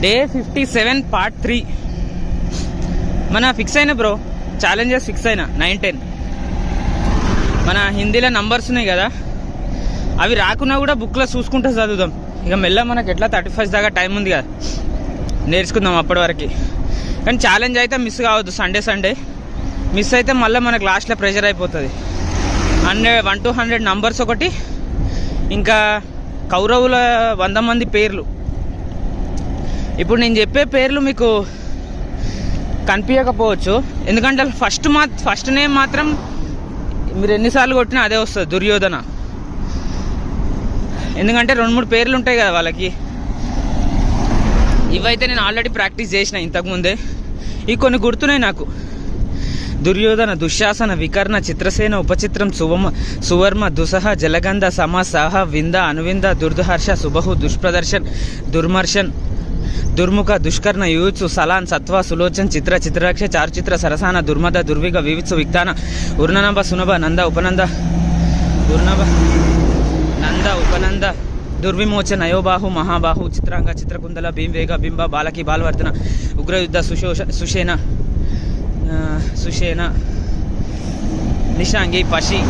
Day 57 part 3 మన fix అయినా bro, challenges fix అయినా 9-10. మన హిందీలో నంబర్స్ ఉన్నాయి కదా, అవి రాకున్నా కూడా బుక్లో చూసుకుంటూ చదువుదాం. ఇక మెల్ల మనకు ఎట్లా 31st దాకా టైం ఉంది కదా, నేర్చుకుందాం అప్పటి వరకు. కానీ ఛాలెంజ్ అయితే మిస్ కావద్దు. సండే మిస్ అయితే మళ్ళీ మనకు లాస్ట్లో ప్రెషర్ అయిపోతుంది. 1 to 100 నంబర్స్ ఒకటి, ఇంకా కౌరవుల 100 మంది పేర్లు. ఇప్పుడు నేను చెప్పే పేర్లు మీకు కనిపించకపోవచ్చు, ఎందుకంటే ఫస్ట్ నేమ్ మాత్రం మీరు ఎన్నిసార్లు కొట్టినా అదే వస్తుంది, దుర్యోధన. ఎందుకంటే 2-3 పేర్లు ఉంటాయి కదా వాళ్ళకి. ఇవైతే నేను ఆల్రెడీ ప్రాక్టీస్ చేసిన ఇంతకుముందే. ఇవి కొన్ని గుర్తున్నాయి నాకు: దుర్యోధన, దుశ్శాసన, వికర్ణ, చిత్రసేన, ఉపచిత్రం, సువర్మ, దుసహ, జలగంధ, సమ, సహ, వింద, అనువింద, దుర్ధహర్ష, సుబహు, దుష్ప్రదర్శన్, దుర్మర్శన్, దుర్ముఖ, దుష్కర్ణ, యూత్సు, సలాన్, సత్వ, సులోచన్, చిత్రరక్ష, చారుచిత్ర, సరసాన, దుర్మద, దుర్విగ, వివిత్సు, విక్తాన, ఉర్ణనభ, సునభ, నంద, ఉపనంద, ఉర్ణభ, నంద, ఉపనంద, దుర్విమోచన, అయోబాహు, మహాబాహు, చిత్రాంగ, చిత్రకుందల, భీంవేగ, బింబ, బాలకి, బాలవర్ధన, ఉగ్రయుద్ధ, సుషేన, నిశాంగి, పశి,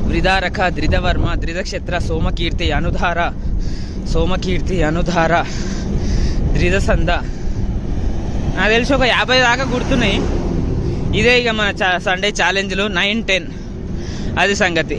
వృదారక, ధృతవర్మ, ధృతక్షత్ర, సోమకీర్తి, అనుధార, ధృతసంద. నాకు తెలిసి ఒక 50 దాకా గుర్తున్నాయి. ఇదే ఇక మన సండే ఛాలెంజ్లు 9-10. అది సంగతి.